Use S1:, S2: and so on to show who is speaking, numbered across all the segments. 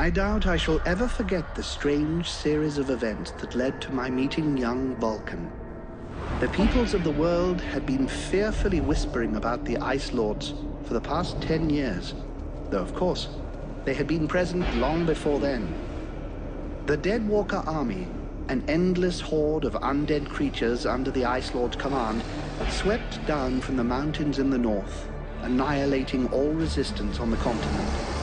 S1: I doubt I shall ever forget the strange series of events that led to my meeting young Vulcan. The peoples of the world had been fearfully whispering about the Ice Lords for the past 10 years, though of course, they had been present long before then. The Deadwalker army, an endless horde of undead creatures under the Ice Lord's command, swept down from the mountains in the north, annihilating all resistance on the continent.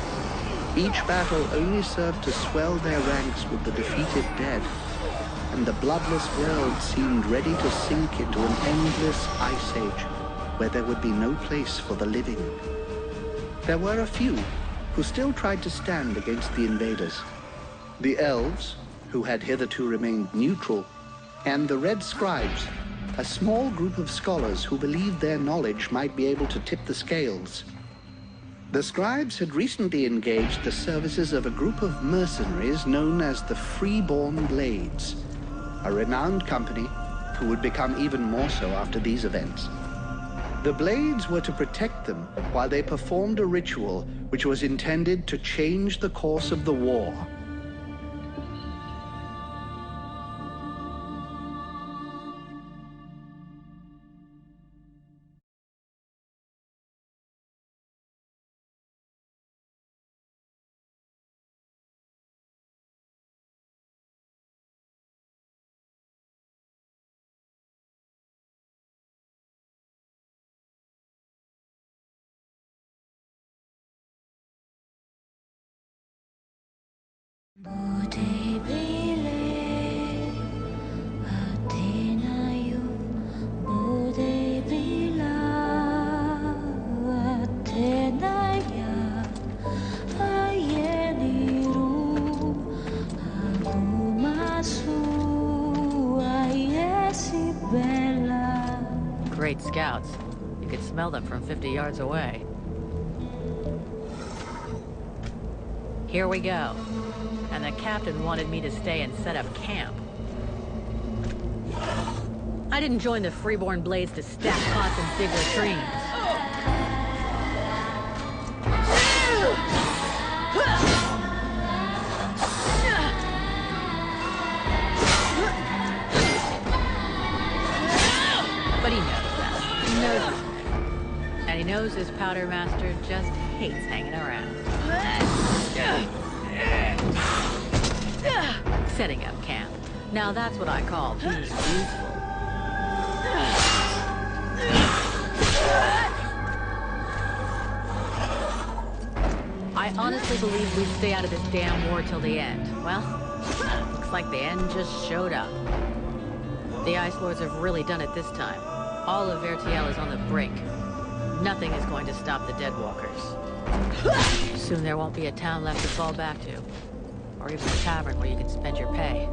S1: Each battle only served to swell their ranks with the defeated dead, and the bloodless world seemed ready to sink into an endless ice age where there would be no place for the living. There were a few who still tried to stand against the invaders. The elves, who had hitherto remained neutral, and the red scribes, a small group of scholars who believed their knowledge might be able to tip the scales. The scribes had recently engaged the services of a group of mercenaries known as the Freeborn Blades, a renowned company who would become even more so after these events. The Blades were to protect them while they performed a ritual which was intended to change the course of the war.
S2: Great scouts. You could smell them from 50 yards away. Here we go. And the captain wanted me to stay and set up camp. I didn't join the Freeborn Blades to stack pots and dig latrines. But he knows that. He knows it. And he knows his powder master just hates hanging around. Setting up camp. Now that's what I call being useful. I honestly believe we stay out of this damn war till the end. Well, looks like the end just showed up. The Ice Lords have really done it this time. All of Vertiel is on the brink. Nothing is going to stop the Deadwalkers. Soon there won't be a town left to fall back to. Or even a tavern where you can spend your pay.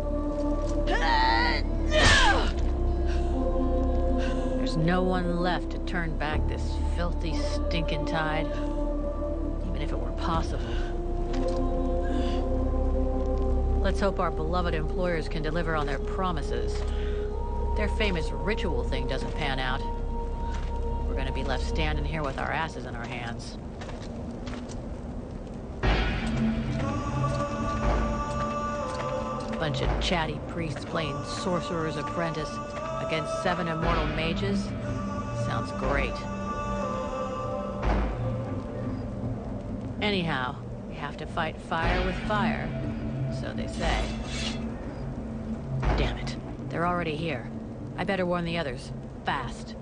S2: There's no one left to turn back this filthy, stinking tide. Even if it were possible. Let's hope our beloved employers can deliver on their promises. Their famous ritual thing doesn't pan out. We're gonna be left standing here with our asses in our hands. Bunch of chatty priests playing Sorcerer's Apprentice against 7 immortal mages? Sounds great. Anyhow, we have to fight fire with fire, so they say. Damn it, they're already here. I better warn the others, fast.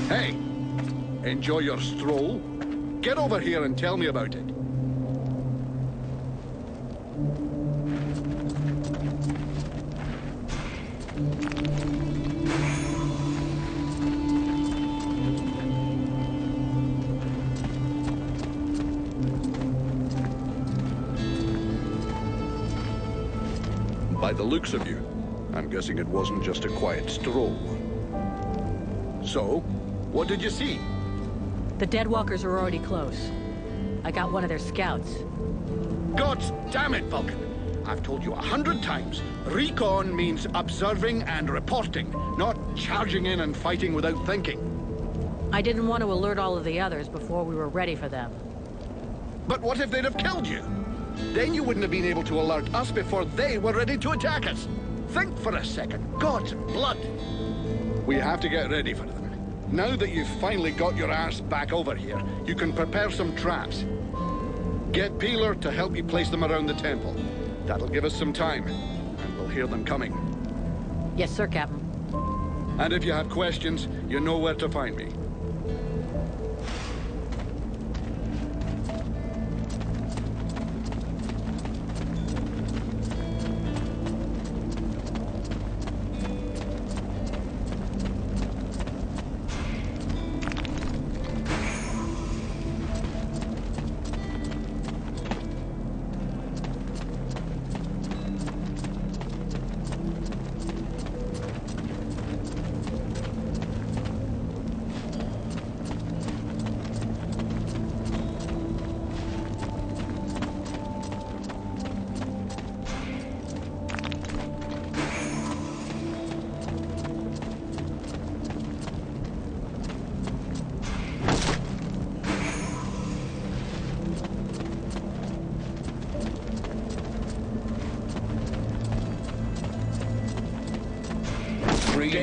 S3: Hey, enjoy your stroll? Get over here and tell me about it. By the looks of you, I'm guessing it wasn't just a quiet stroll. So, what did you see?
S2: The Deadwalkers are already close. I got one of their scouts.
S3: God damn it, Vulcan! I've told you 100 times, recon means observing and reporting, not charging in and fighting without thinking.
S2: I didn't want to alert all of the others before we were ready for them.
S3: But what if they'd have killed you? Then you wouldn't have been able to alert us before they were ready to attack us. Think for a second. God's blood! We have to get ready for them. Now that you've finally got your arse back over here, you can prepare some traps. Get Peeler to help you place them around the temple. That'll give us some time, and we'll hear them coming.
S2: Yes, sir, Captain.
S3: And if you have questions, you know where to find me.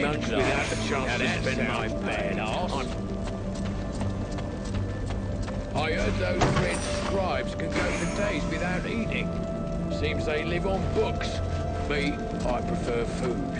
S4: Months without the chance to spend my bad arse. I heard those red scribes can go for days without eating. Seems they live on books. Me, I prefer food.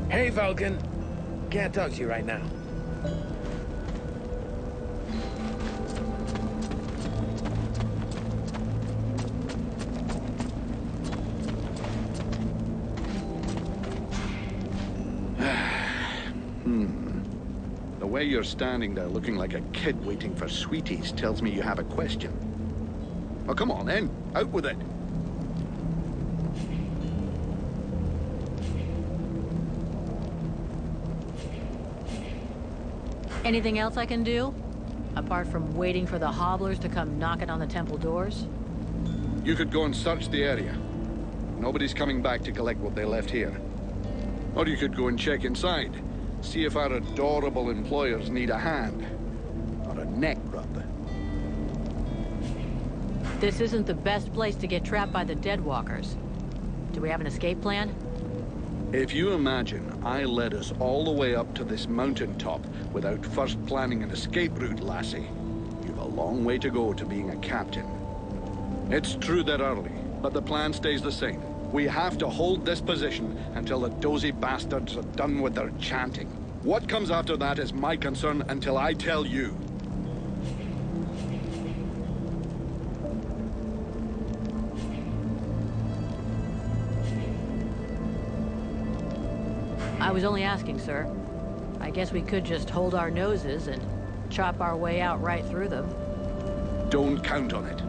S5: Hey, Vulcan. Can't talk to you right now.
S3: way you're standing there looking like a kid waiting for sweeties tells me you have a question. Well, come on then. Out with it.
S2: Anything else I can do? Apart from waiting for the hobblers to come knocking on the temple doors?
S3: You could go and search the area. Nobody's coming back to collect what they left here. Or you could go and check inside. See if our adorable employers need a hand. Or a neck rub.
S2: This isn't the best place to get trapped by the Deadwalkers. Do we have an escape plan?
S3: If you imagine I led us all the way up to this mountaintop without first planning an escape route, lassie, you've a long way to go to being a captain. It's true they're early, but the plan stays the same. We have to hold this position until the dozy bastards are done with their chanting. What comes after that is my concern until I tell you.
S2: I was only asking, sir. I guess we could just hold our noses and chop our way out right through them.
S3: Don't count on it.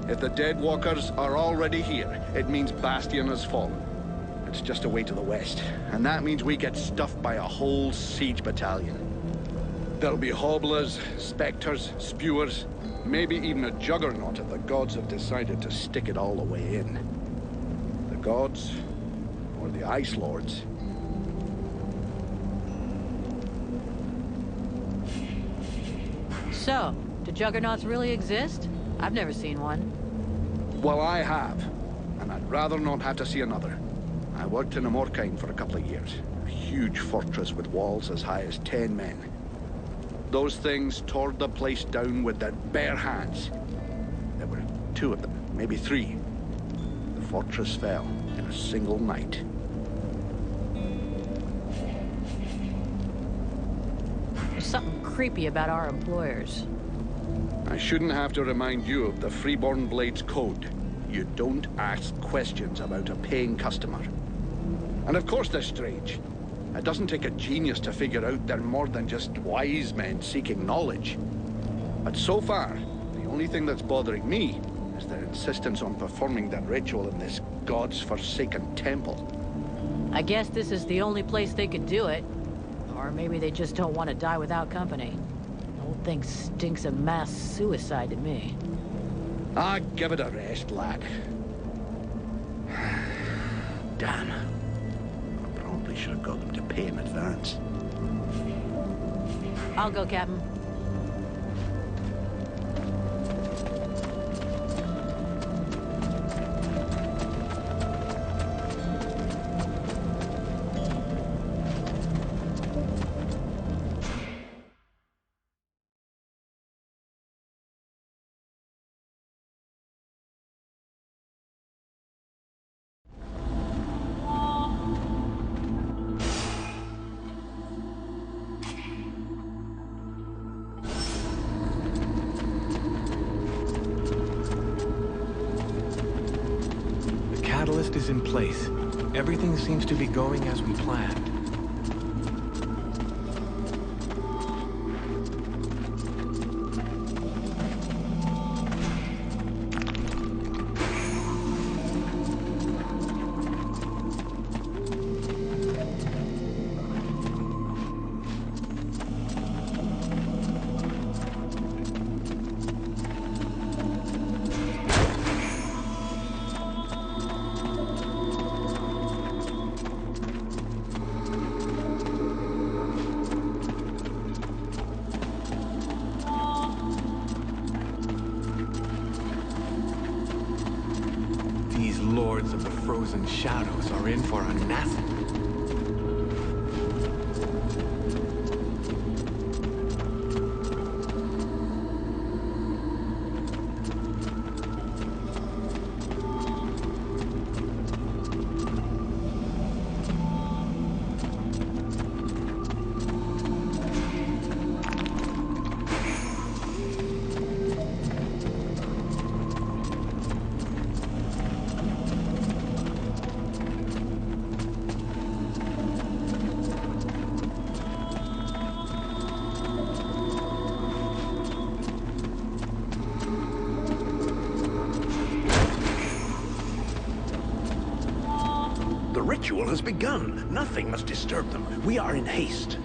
S3: If the Deadwalkers are already here, it means Bastion has fallen. It's just away to the west, and that means we get stuffed by a whole siege battalion. There'll be hobblers, specters, spewers, maybe even a juggernaut if the gods have decided to stick it all the way in. The gods, or the Ice Lords.
S2: So, do juggernauts really exist? I've never seen one.
S3: Well, I have, and I'd rather not have to see another. I worked in Amorkine for a couple of years. A huge fortress with walls as high as 10 men. Those things tore the place down with their bare hands. There were 2 of them, maybe 3. The fortress fell in a single night.
S2: There's something creepy about our employers.
S3: I shouldn't have to remind you of the Freeborn Blades Code. You don't ask questions about a paying customer. And of course they're strange. It doesn't take a genius to figure out they're more than just wise men seeking knowledge. But so far, the only thing that's bothering me is their insistence on performing that ritual in this god's-forsaken temple.
S2: I guess this is the only place they could do it. Or maybe they just don't want to die without company. The whole thing stinks of mass suicide to me.
S3: Ah, give it a rest, lad. Damn. I probably should have got them to pay in advance.
S2: I'll go, Captain.
S6: Catalyst is in place. Everything seems to be going as we planned. These lords of the frozen shadows are in for a nasty.
S7: The ritual has begun. Nothing must disturb them. We are in haste.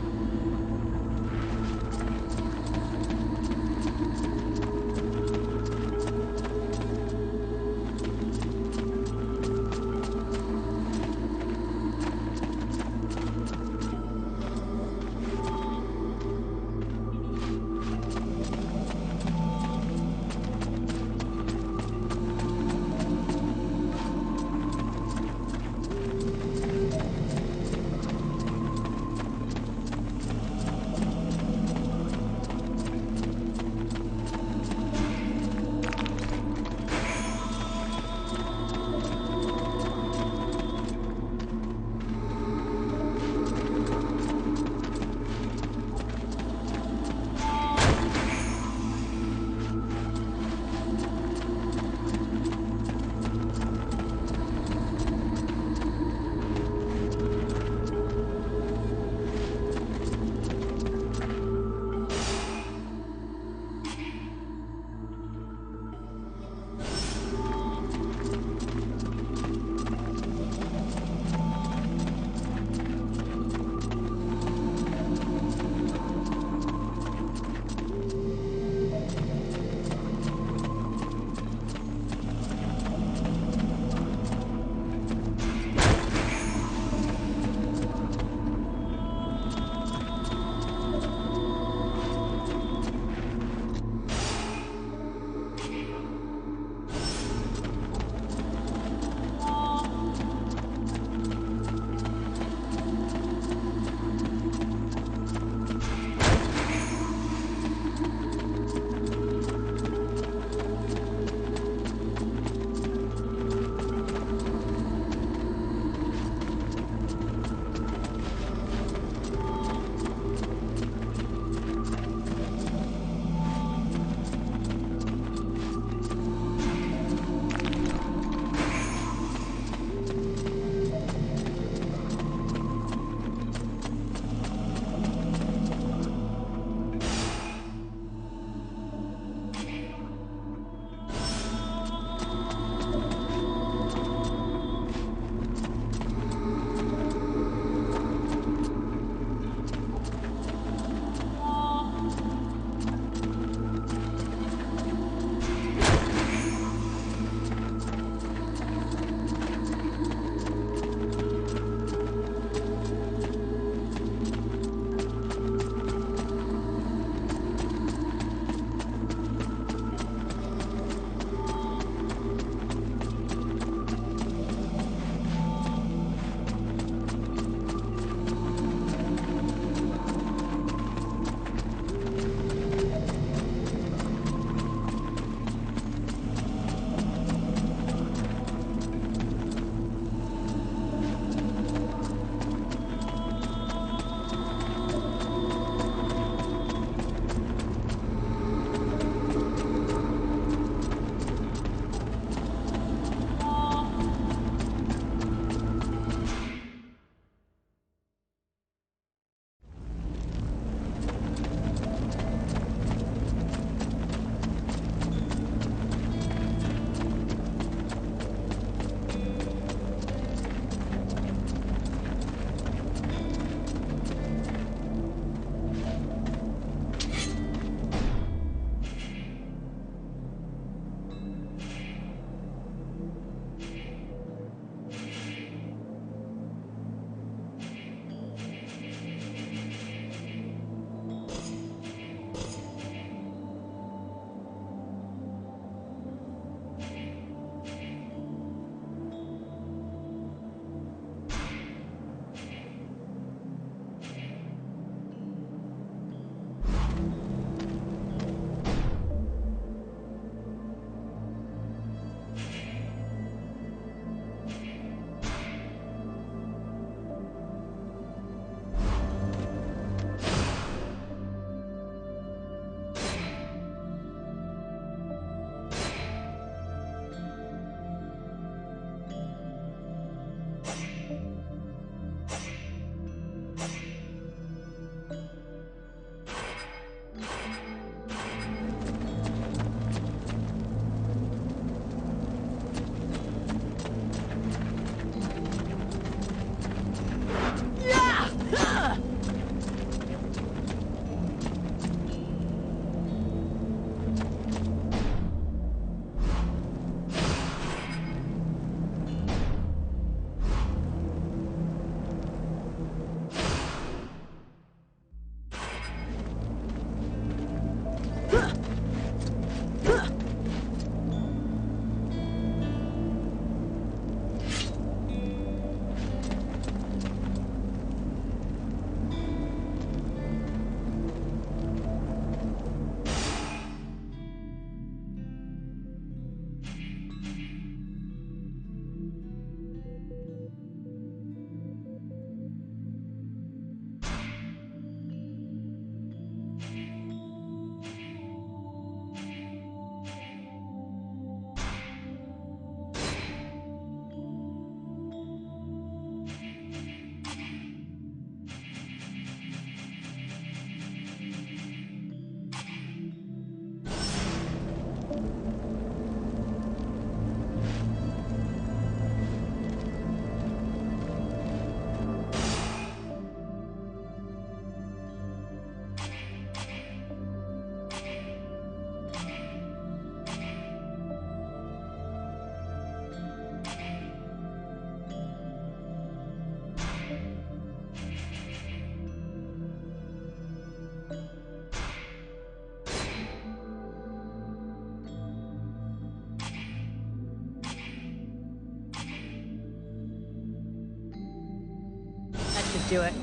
S2: do it.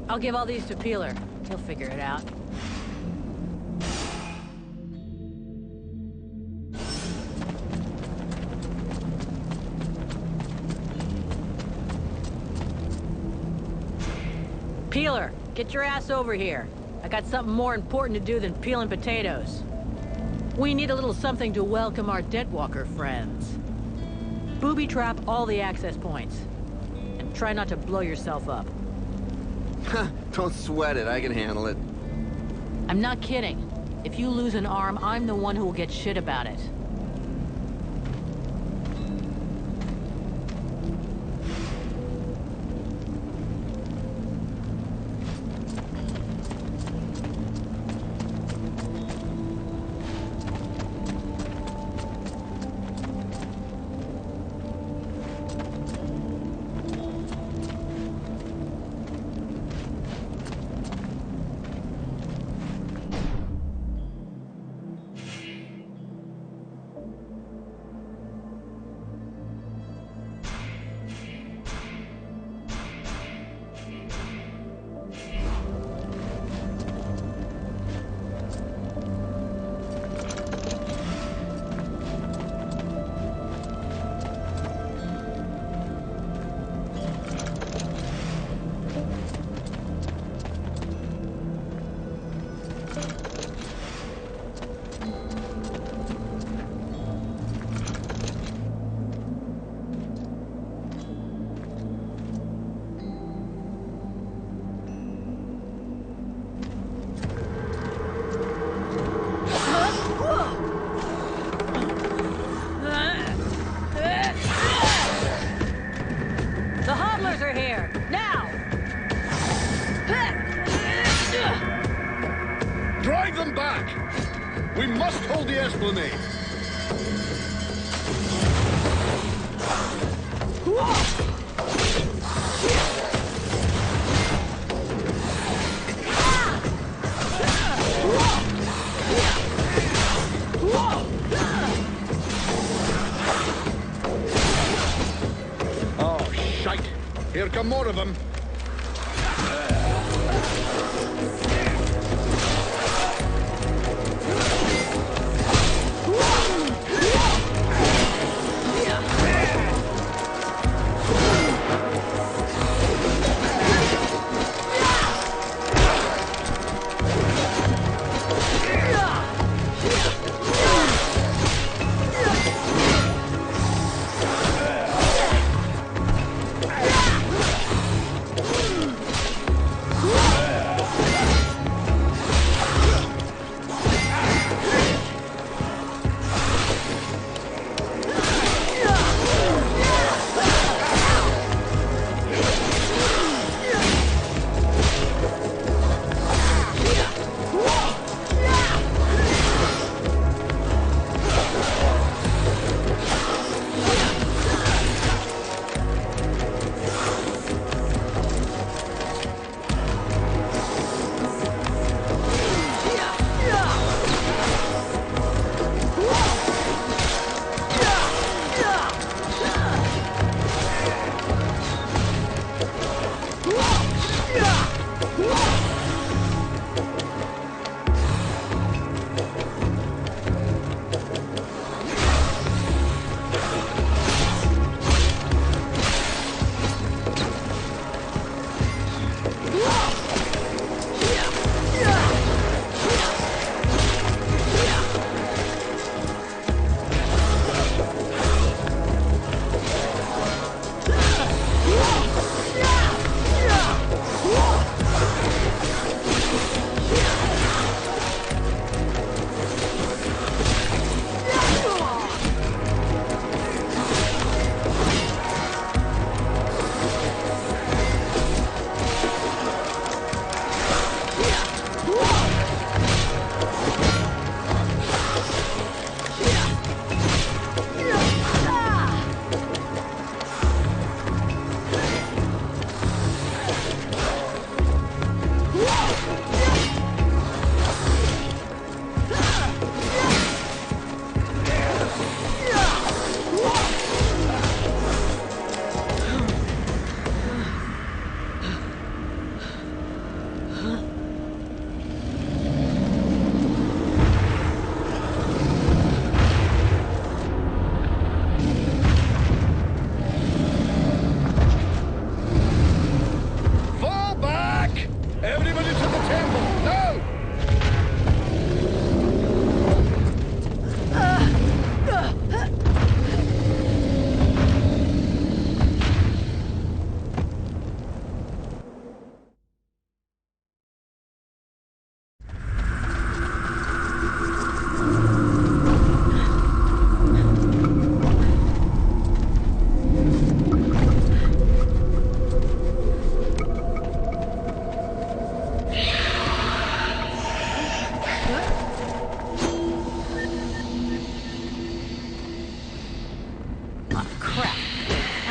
S2: I'll give all these to Peeler. He'll figure it out. Peeler, get your ass over here. I got something more important to do than peeling potatoes. We need a little something to welcome our Deadwalker friends. Booby trap all the access points. And try not to blow yourself up.
S8: Don't sweat it, I can handle it.
S2: I'm not kidding. If you lose an arm, I'm the one who will get shit about it.
S3: Drive them back! We must hold the Esplanade! Oh, shite! Here come more of them!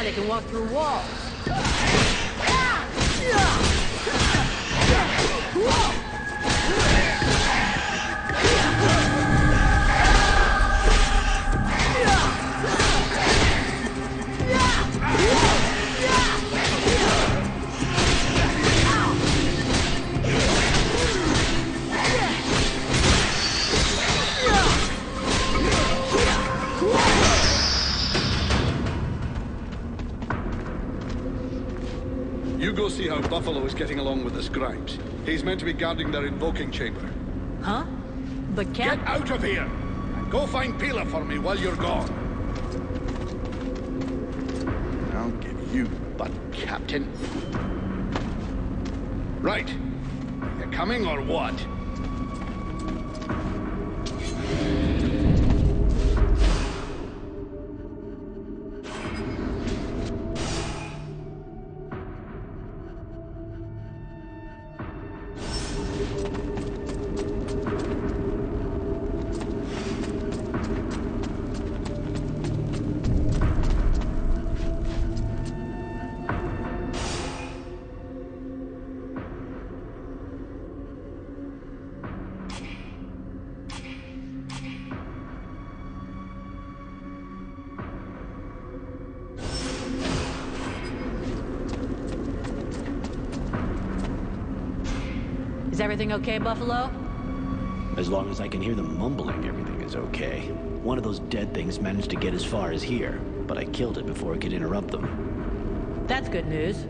S2: they can walk through walls.
S3: You go see how Buffalo is getting along with the scribes. He's meant to be guarding their invoking chamber.
S2: Huh? But
S3: Get out of here! And go find Pila for me while you're gone. I'll give you butt, Captain. Right. You coming or what?
S2: Is everything okay, Buffalo?
S9: As long as I can hear them mumbling, everything is okay. One of those dead things managed to get as far as here, but I killed it before it could interrupt them.
S2: That's good news.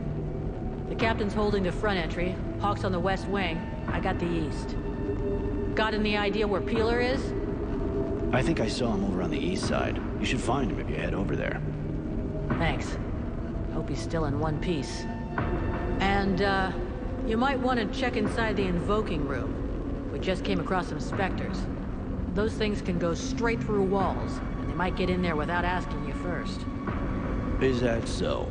S2: The captain's holding the front entry, Hawk's on the west wing, I got the east. Got any idea where Peeler is?
S9: I think I saw him over on the east side. You should find him if you head over there.
S2: Thanks. Hope he's still in one piece. And, you might want to check inside the invoking room. We just came across some specters. Those things can go straight through walls, and they might get in there without asking you first.
S9: Is that so?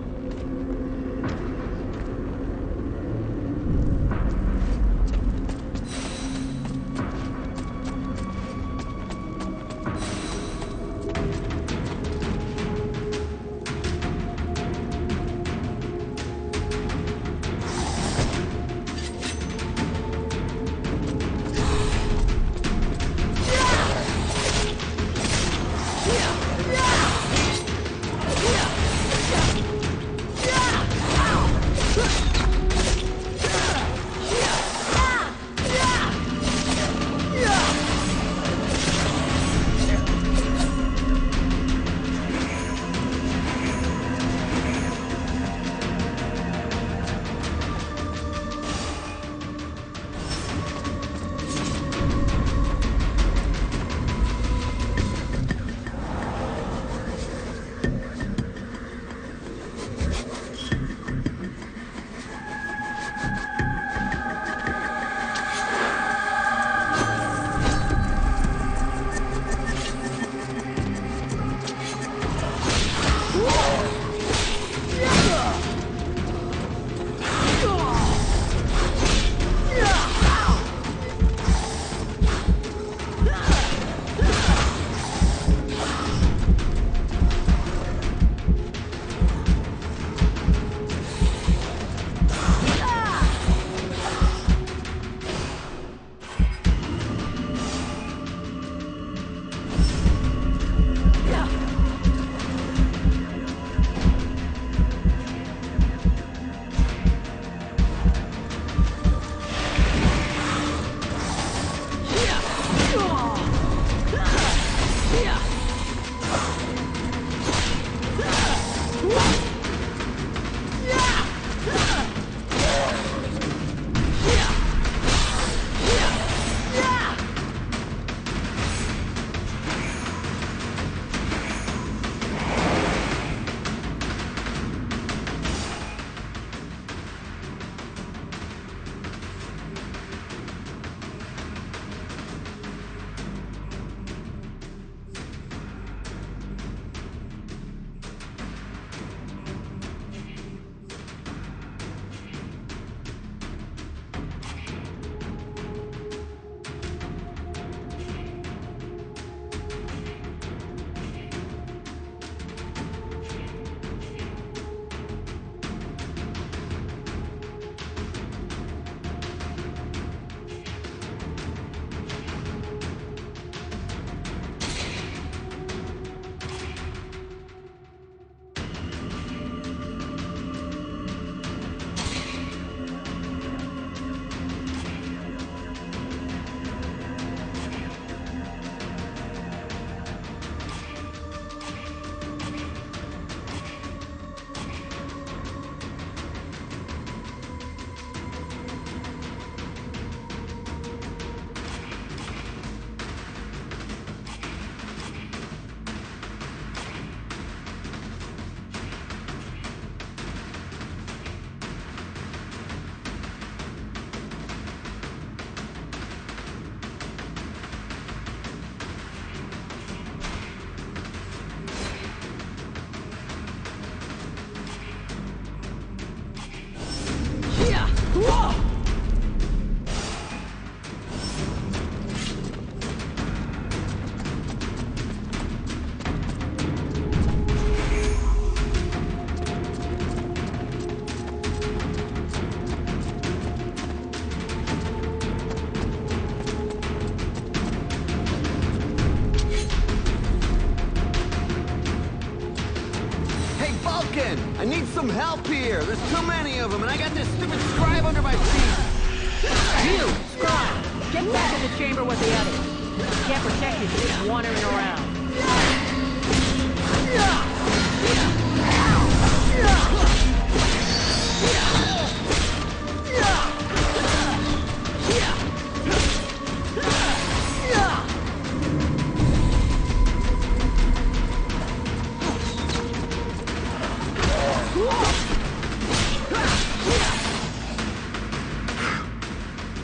S8: Hey, Vulcan! I need some help here! There's too many of them, and I got this stupid scribe under my feet!
S2: You, Scribe! Get back in the chamber with the others. Can't protect you from just wandering around.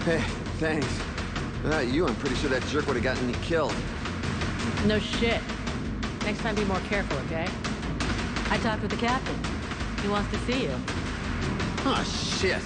S8: Hey, thanks. Without you, I'm pretty sure that jerk would have gotten me killed.
S2: No shit. Next time be more careful, okay? I talked with the captain. He wants to see you.
S8: Oh, shit.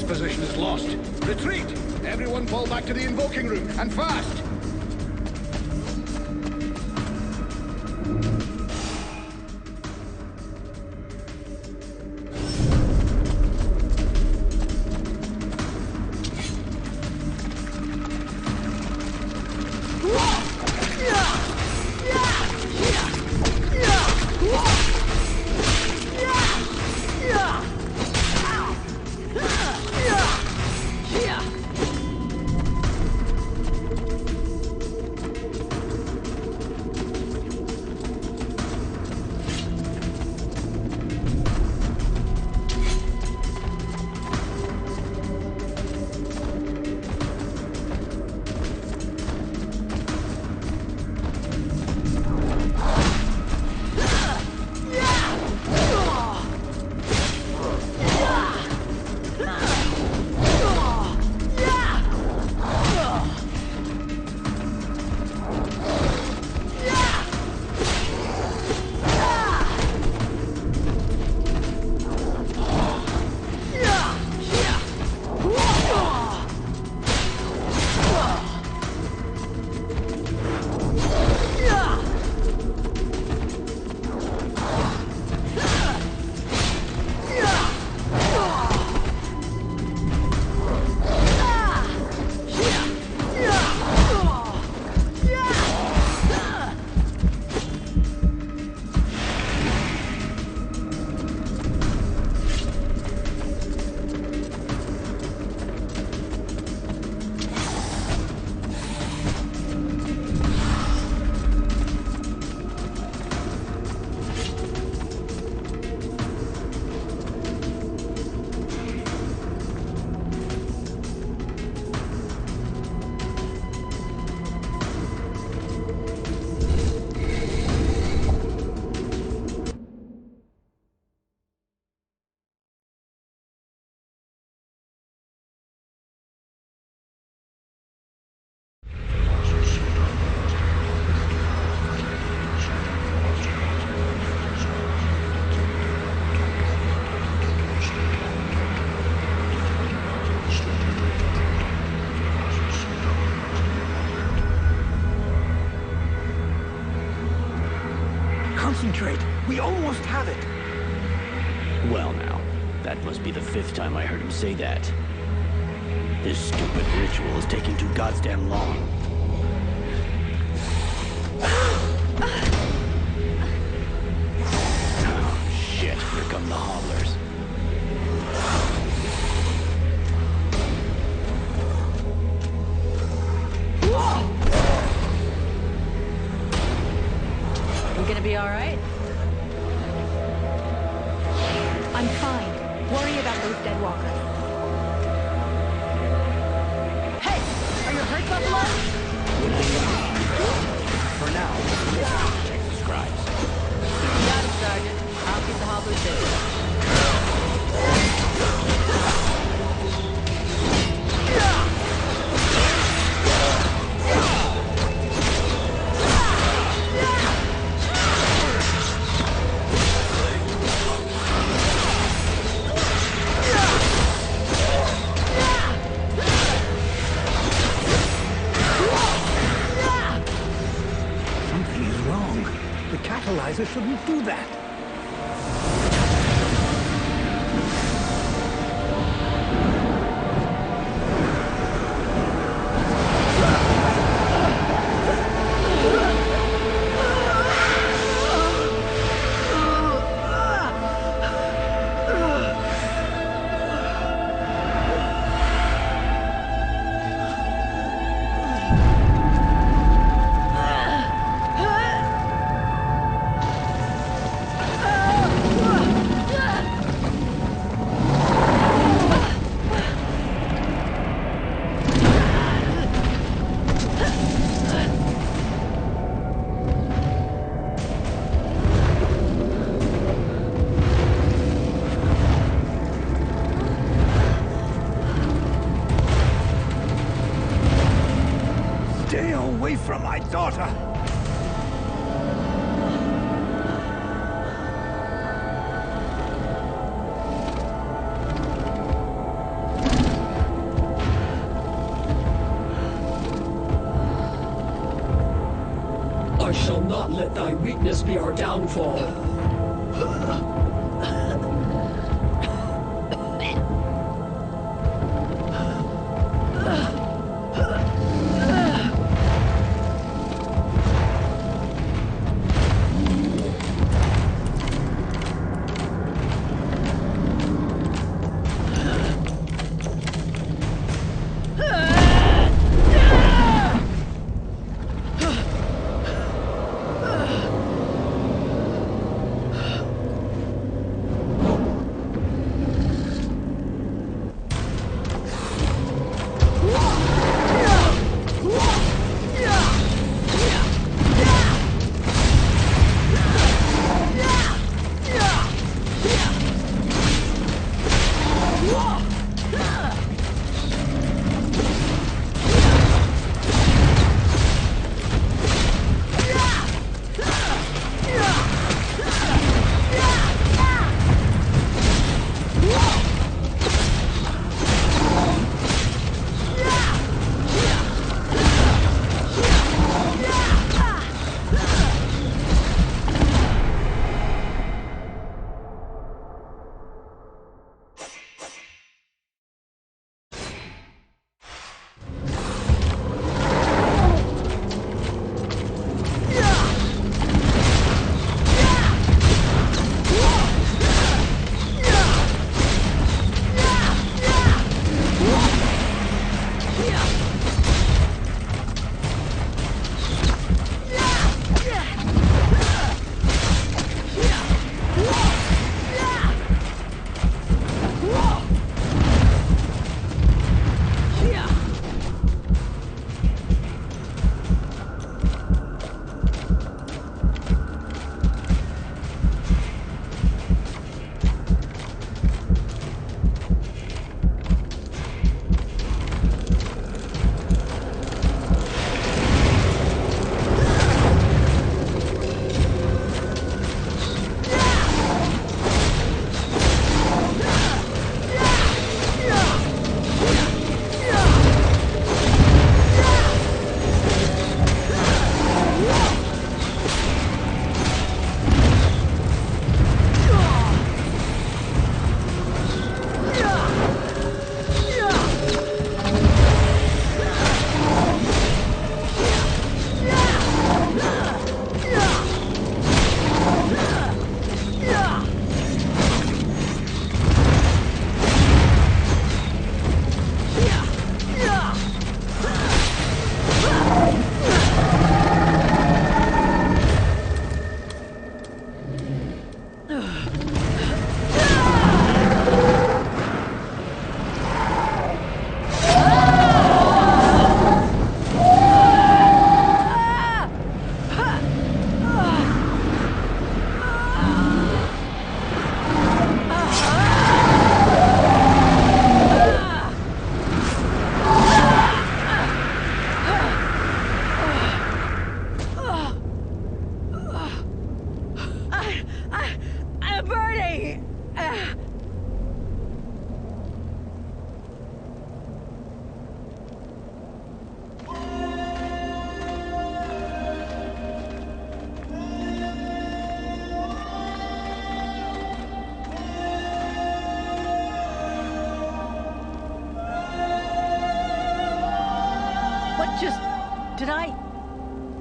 S3: This position is lost. Retreat! Everyone fall back to the invoking room, and fast!
S7: Concentrate. We almost have it.
S9: Well now, that must be the 5th time I heard him say that. This stupid ritual is taking too goddamn long. Oh, shit. Here come the hobblers.
S2: You gonna be all right?
S10: I'm fine. Worry about those dead walkers.
S2: Hey! Are your hurt, Buffalo?
S9: For now, check the scribes.
S2: Got it, Sergeant. I'll keep the hobblers busy.
S7: Something is wrong. The catalyzer shouldn't do that. Stay away from my daughter!
S11: let thy weakness be our downfall.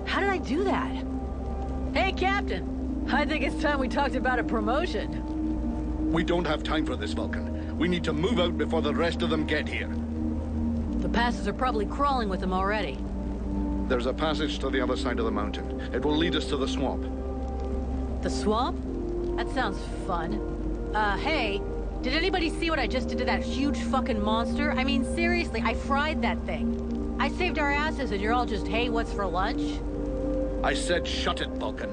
S2: How did I do that? Hey, Captain. I think it's time we talked about a promotion.
S3: We don't have time for this, Vulcan. We need to move out before the rest of them get here.
S2: The passes are probably crawling with them already.
S3: There's a passage to the other side of the mountain. It will lead us to the swamp.
S2: The swamp? That sounds fun. Hey, did anybody see what I just did to that huge fucking monster? I mean, seriously, I fried that thing. I saved our asses and you're all just, hey, what's for lunch?
S3: I said shut it, Vulcan.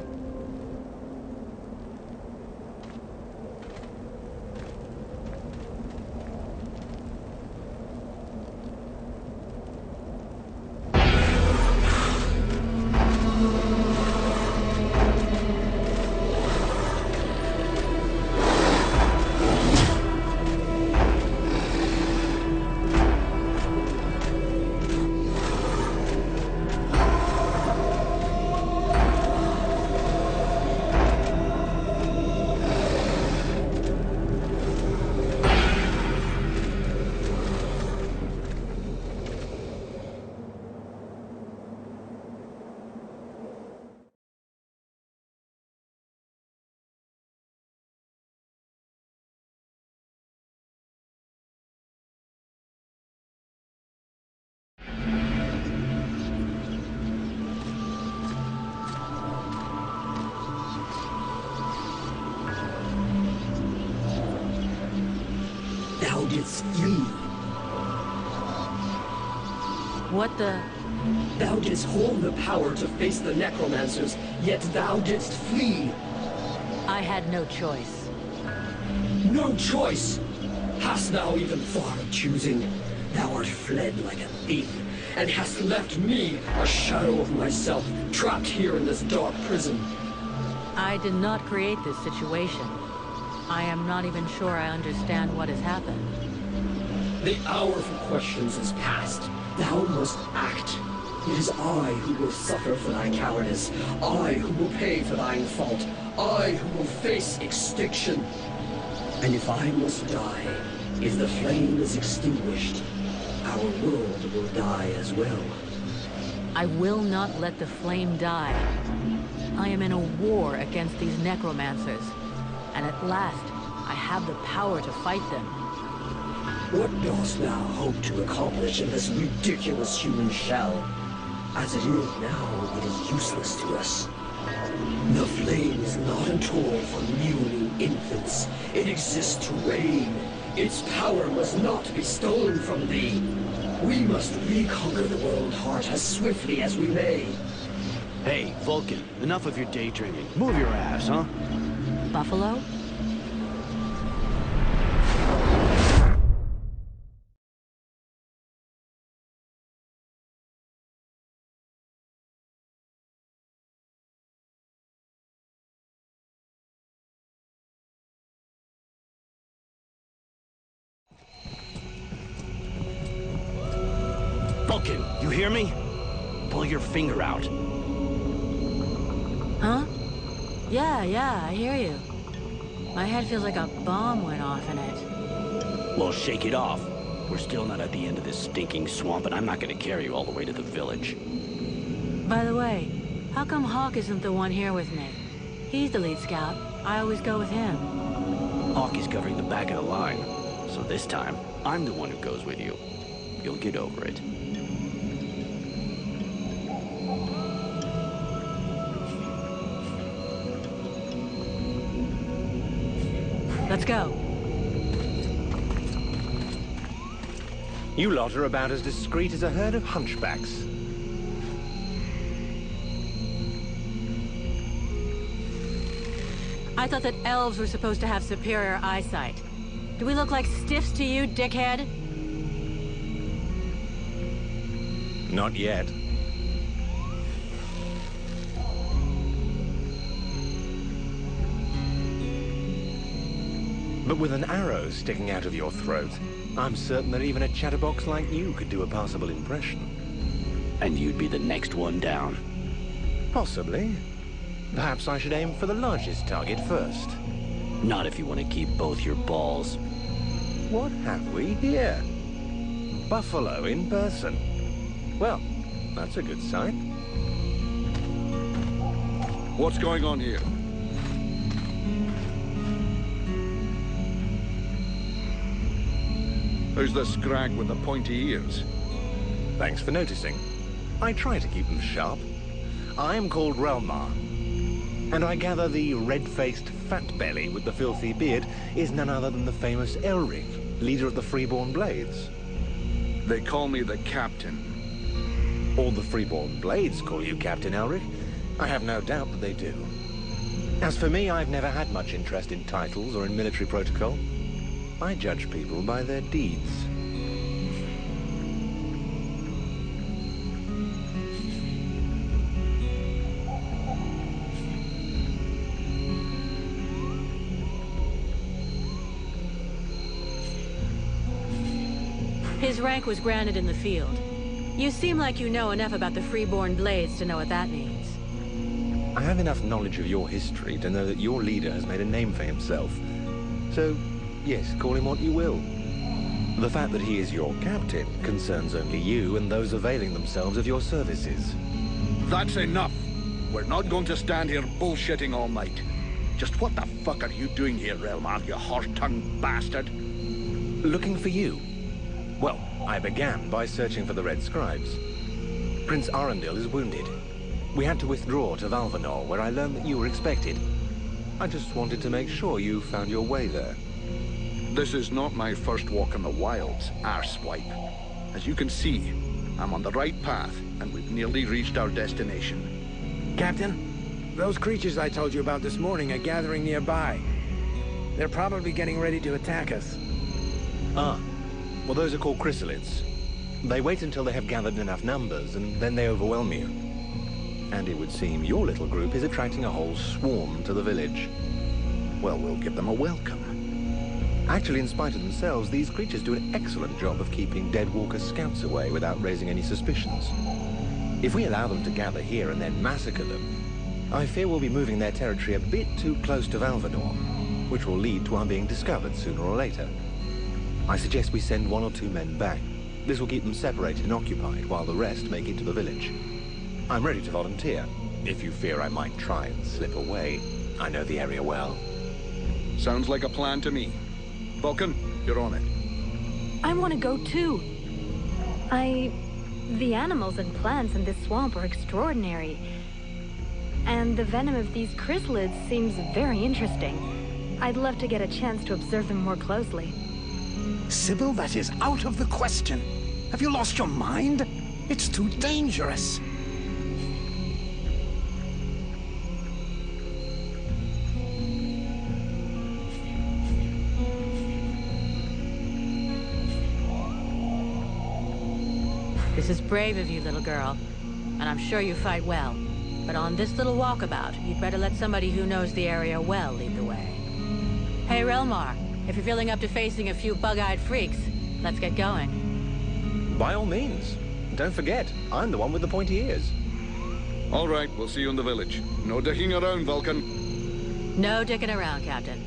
S11: didst flee.
S2: What the...
S11: Thou didst hold the power to face the necromancers, yet thou didst flee.
S2: I had no choice.
S11: No choice! Hast thou even thought of choosing? Thou art fled like a thief, and hast left me, a shadow of myself, trapped here in this dark prison.
S2: I did not create this situation. I am not even sure I understand what has happened.
S11: The hour for questions is past. Thou must act. It is I who will suffer for thy cowardice. I who will pay for thine fault. I who will face extinction. And if I must die, if the flame is extinguished, our world will die as well.
S2: I will not let the flame die. I am in a war against these necromancers, and at last, I have the power to fight them.
S11: What dost thou hope to accomplish in this ridiculous human shell? As it is now, it is useless to us. The flame is not a toy for mewling infants. It exists to reign. Its power must not be stolen from thee. We must reconquer the world heart as swiftly as we may.
S9: Hey, Vulcan, enough of your daydreaming. Move your ass, huh?
S2: Buffalo?
S9: Vulcan, you hear me? Pull your finger out.
S2: Huh? Yeah, I hear you. My head feels like a bomb went off in it.
S9: Well, shake it off. We're still not at the end of this stinking swamp, and I'm not gonna carry you all the way to the village.
S2: By the way, how come Hawk isn't the one here with me? He's the lead scout. I always go with him.
S9: Hawk is covering the back of the line, so this time, I'm the one who goes with you. You'll get over it.
S2: Let's go.
S12: You lot are about as discreet as a herd of hunchbacks.
S2: I thought that elves were supposed to have superior eyesight. Do we look like stiffs to you, dickhead?
S12: Not yet. But with an arrow sticking out of your throat, I'm certain that even a chatterbox like you could do a passable impression.
S9: And you'd be the next one down.
S12: Possibly. Perhaps I should aim for the largest target first.
S9: Not if you want to keep both your balls.
S12: What have we here? Buffalo in person. Well, that's a good sign.
S3: What's going on here? Who's the scrag with the pointy ears?
S12: Thanks for noticing. I try to keep them sharp. I'm called Relmar, and I gather the red-faced fat belly with the filthy beard is none other than the famous Elric, leader of the Freeborn Blades.
S3: They call me the Captain.
S12: All the Freeborn Blades call you Captain Elric. I have no doubt that they do. As for me, I've never had much interest in titles or in military protocol. I judge people by their deeds.
S2: His rank was granted in the field. You seem like you know enough about the Freeborn Blades to know what that means.
S12: I have enough knowledge of your history to know that your leader has made a name for himself. So, yes, call him what you will. The fact that he is your captain concerns only you and those availing themselves of your services.
S3: That's enough. We're not going to stand here bullshitting all night. Just what the fuck are you doing here, Relmar, you horse-tongued bastard?
S12: Looking for you. Well, I began by searching for the Red Scribes. Prince Arundel is wounded. We had to withdraw to Valvanor, where I learned that you were expected. I just wanted to make sure you found your way there.
S3: This is not my first walk in the wilds, arsewipe. As you can see, I'm on the right path, and we've nearly reached our destination.
S5: Captain, those creatures I told you about this morning are gathering nearby. They're probably getting ready to attack us.
S12: Ah. Well, those are called chrysalids. They wait until they have gathered enough numbers, and then they overwhelm you. And it would seem your little group is attracting a whole swarm to the village.
S3: Well, we'll give them a welcome.
S12: Actually, in spite of themselves, these creatures do an excellent job of keeping Deadwalker scouts away without raising any suspicions. If we allow them to gather here and then massacre them, I fear we'll be moving their territory a bit too close to Valvanor, which will lead to our being discovered sooner or later. I suggest we send 1 or 2 men back. This will keep them separated and occupied while the rest make it to the village. I'm ready to volunteer, if you fear I might try and slip away. I know the area well.
S3: Sounds like a plan to me. Vulcan, you're on it.
S10: I want to go too. The animals and plants in this swamp are extraordinary. And the venom of these chrysalids seems very interesting. I'd love to get a chance to observe them more closely.
S7: Sybil, that is out of the question. Have you lost your mind? It's too dangerous.
S2: This is brave of you, little girl. And I'm sure you fight well. But on this little walkabout, you'd better let somebody who knows the area well lead the way. Hey, Relmar, if you're feeling up to facing a few bug-eyed freaks, let's get going.
S12: By all means. Don't forget, I'm the one with the pointy ears.
S3: All right, we'll see you in the village. No dicking around, Vulcan.
S2: No dicking around, Captain.